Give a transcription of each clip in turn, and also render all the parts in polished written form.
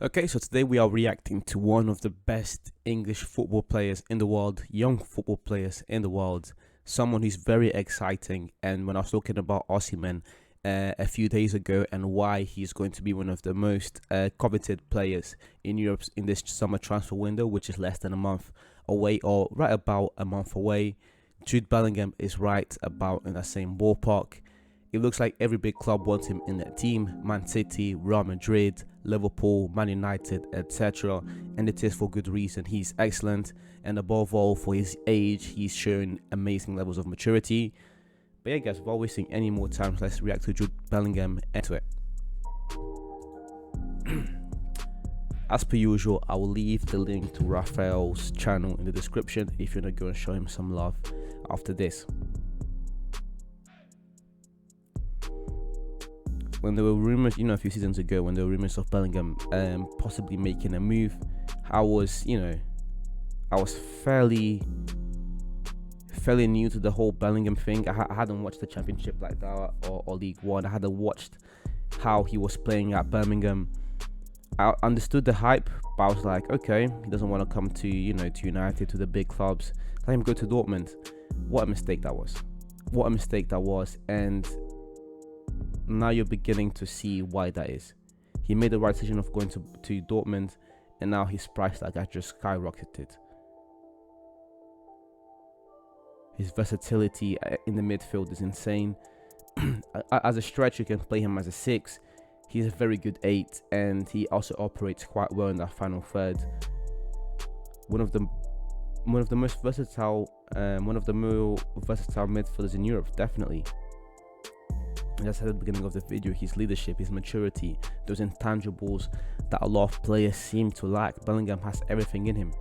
Okay, so today we are reacting to one of the best English football players in the world, young football players in the world, someone who's very exciting. And when I was talking about Osimhen a few days ago and why he's going to be one of the most coveted players in Europe in this summer transfer window, which is less than a month away or right about a month away, Jude Bellingham is right about in that same ballpark. It looks like every big club wants him in their team: Man City, Real Madrid, Liverpool, Man United, etc. And it is for good reason. He's excellent, and above all, for his age, he's shown amazing levels of maturity. But yeah, guys, without wasting any more time, let's react to Jude Bellingham and to it. As per usual, I will leave the link to Raphael's channel in the description if you're not going to show him some love after this. When there were rumors, a few seasons ago, when there were rumors of Bellingham possibly making a move, I was fairly new to the whole Bellingham thing. I hadn't watched the Championship like that or League One. I hadn't watched how he was playing at Birmingham. I understood the hype, but I was like, okay, he doesn't want to come to to United, to the big clubs. Let him go to Dortmund. What a mistake that was. What a mistake that was. And now you're beginning to see why that is. He made the right decision of going to Dortmund, and now his price tag has just skyrocketed. His versatility in the midfield is insane. As a stretch, you can play him as a 6. He's a very good 8, and he also operates quite well in that final third. One of the most versatile, more versatile midfielders in Europe, definitely. As I said at the beginning of the video, his leadership, his maturity, those intangibles that a lot of players seem to lack. Bellingham has everything in him.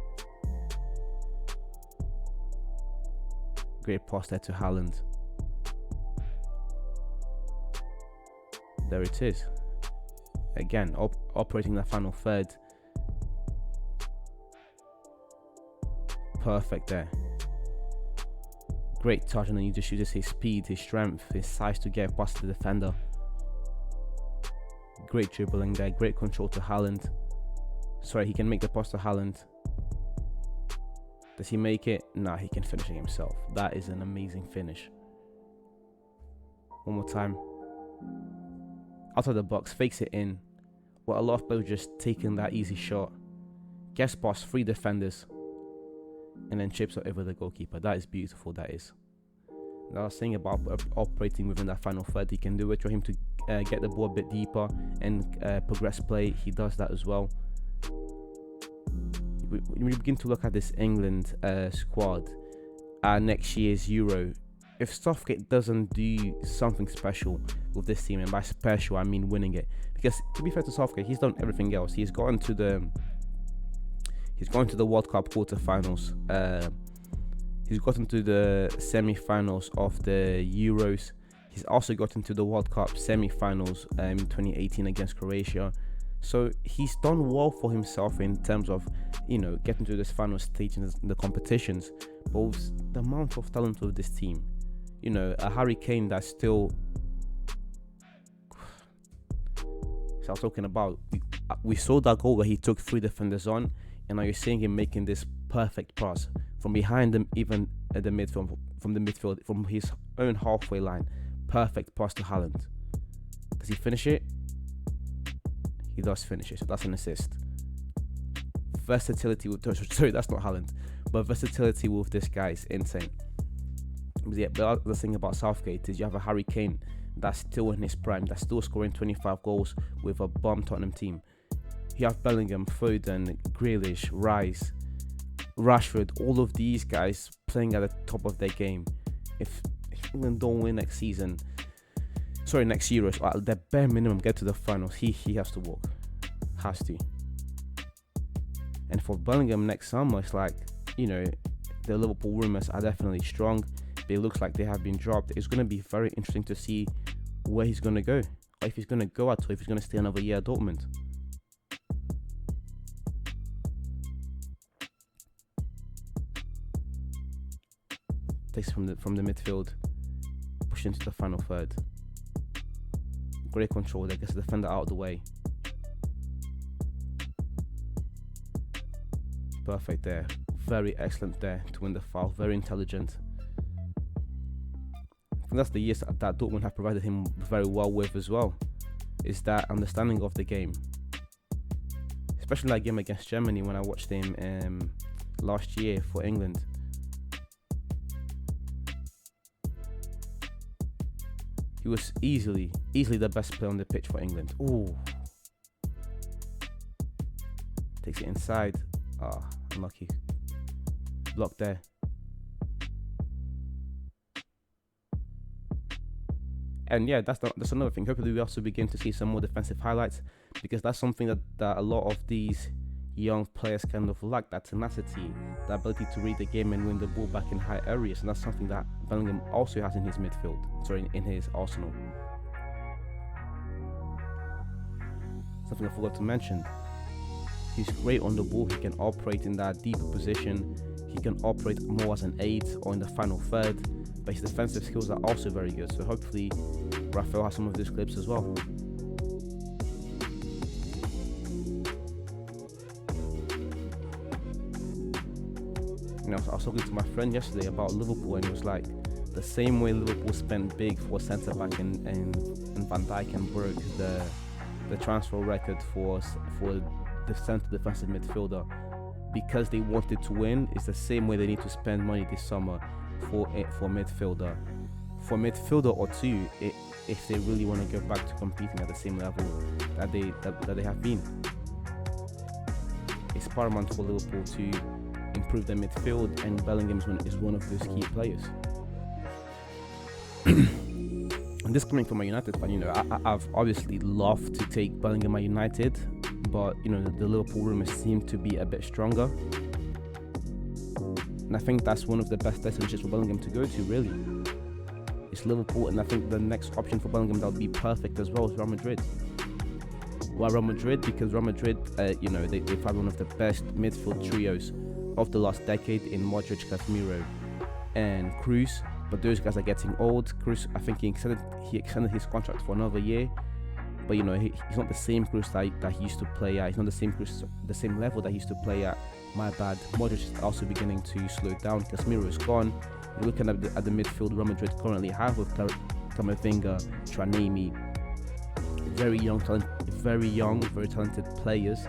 Great pass there to Haaland. There it is. Again, operating the final third. Perfect there. Great touch, and then you just uses his speed, his strength, his size to get past the defender. Great dribbling there, great control to Haaland. Sorry, he can make the pass to Haaland. Does he make it? Nah, he can finish it himself. That is an amazing finish. One more time. Out of the box, fakes it in. Well, a lot of players just taking that easy shot. Gets past 3 defenders. And then chips it over the goalkeeper. That is beautiful, that is. I was saying about operating within that final third. He can do it. For him to get the ball a bit deeper and progress play, he does that as well. When we begin to look at this England squad, next year's Euro, if Southgate doesn't do something special with this team, and by special I mean winning it, because to be fair to Southgate, he's done everything else. He's gone to the World Cup quarterfinals. He's gotten to the semi-finals of the Euros. He's also gotten to the World Cup semi-finals in 2018 against Croatia. So he's done well for himself in terms of, getting to this final stage in the competitions. But with the amount of talent of this team, a Harry Kane that's still... So I was talking about, we saw that goal where he took 3 defenders on, and now you're seeing him making this perfect pass from behind them, even at the midfield, from his own halfway line. Perfect pass to Haaland. Does he finish it? He does finish it, so that's an assist. Versatility with... Sorry, that's not Haaland. But versatility with this guy is insane. But yeah, the other thing about Southgate is you have a Harry Kane that's still in his prime, that's still scoring 25 goals with a bum Tottenham team. You have Bellingham, Foden, Grealish, Rice, Rashford, all of these guys playing at the top of their game. If England don't win next Euros, at the bare minimum get to the finals, he has to walk. Has to. And for Bellingham next summer, it's like, the Liverpool rumours are definitely strong. But it looks like they have been dropped. It's going to be very interesting to see where he's going to go. Or if he's going to go at all, if he's going to stay another year at Dortmund. Takes from the midfield, push into the final third. Great control there, gets the defender out of the way. perfect there. Very excellent there to win the foul. Very intelligent. I think that's the years that Dortmund have provided him very well with as well. Is that understanding of the game. Especially that game against Germany when I watched him last year for England. He was easily the best player on the pitch for England. Ooh. Takes it inside. Unlucky. Block there. And yeah, that's another thing. Hopefully we also begin to see some more defensive highlights, because that's something that a lot of these young players kind of lack, that tenacity, the ability to read the game and win the ball back in high areas. And that's something that Bellingham also has in his midfield, in his arsenal. Something I forgot to mention. He's great on the ball. He can operate in that deeper position. He can operate more as an 8 or in the final third. But his defensive skills are also very good. So hopefully Rafael has some of these clips as well. You know, I was talking to my friend yesterday about Liverpool, and it was like the same way Liverpool spent big for centre back and Van Dijk and broke the transfer record for the centre defensive midfielder, because they wanted to win. It's the same way they need to spend money this summer for midfielder or two, if they really want to go back to competing at the same level that they have been. It's paramount for Liverpool to improve their midfield, and Bellingham is one of those key players. And this coming from a United fan, you know, I've obviously loved to take Bellingham at United, but you know, the Liverpool rumours seem to be a bit stronger, and I think that's one of the best destinations for Bellingham to go to. Really, it's Liverpool, and I think the next option for Bellingham that would be perfect as well is Real Madrid. Why Real Madrid? Because Real Madrid, you know, they've had one of the best midfield trios of the last decade in Modric, Casemiro, and Kroos. But those guys are getting old. Kroos, I think he extended his contract for another year. But you know, he's not the same Kroos that he used to play at. He's not the same Kroos, the same level that he used to play at. My bad. Modric is also beginning to slow down. Casemiro is gone. You're looking at the midfield Real Madrid currently have with Camavinga, Tranemi, very young, very talented players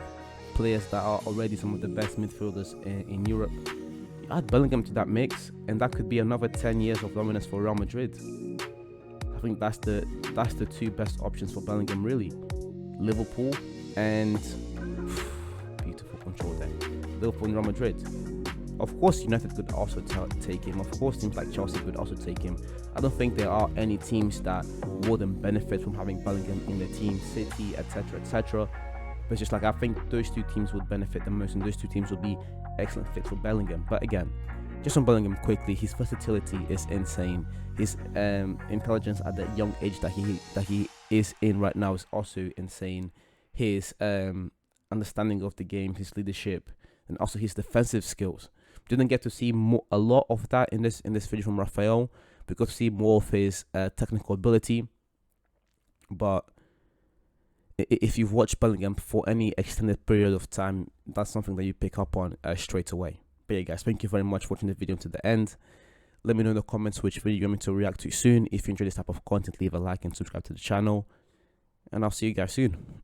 that are already some of the best midfielders in Europe. You add Bellingham to that mix, and that could be another 10 years of dominance for Real Madrid. I think that's the two best options for Bellingham, really. Liverpool and beautiful control there. Liverpool and Real Madrid. Of course, United could also take him. Of course, teams like Chelsea could also take him. I don't think there are any teams that wouldn't benefit from having Bellingham in the team. City, etc., etc. But it's just like, I think those two teams would benefit the most, and those two teams would be excellent fit for Bellingham. But again, just on Bellingham quickly, his versatility is insane. His intelligence at the young age that he is in right now is also insane. His understanding of the game, his leadership, and also his defensive skills. Didn't get to see a lot of that in this video from Rafael. We got to see more of his technical ability. But if you've watched Bellingham for any extended period of time, that's something that you pick up on straight away. But yeah, guys, thank you very much for watching the video to the end. Let me know in the comments which video you want me to react to soon. If you enjoy this type of content, leave a like and subscribe to the channel. And I'll see you guys soon.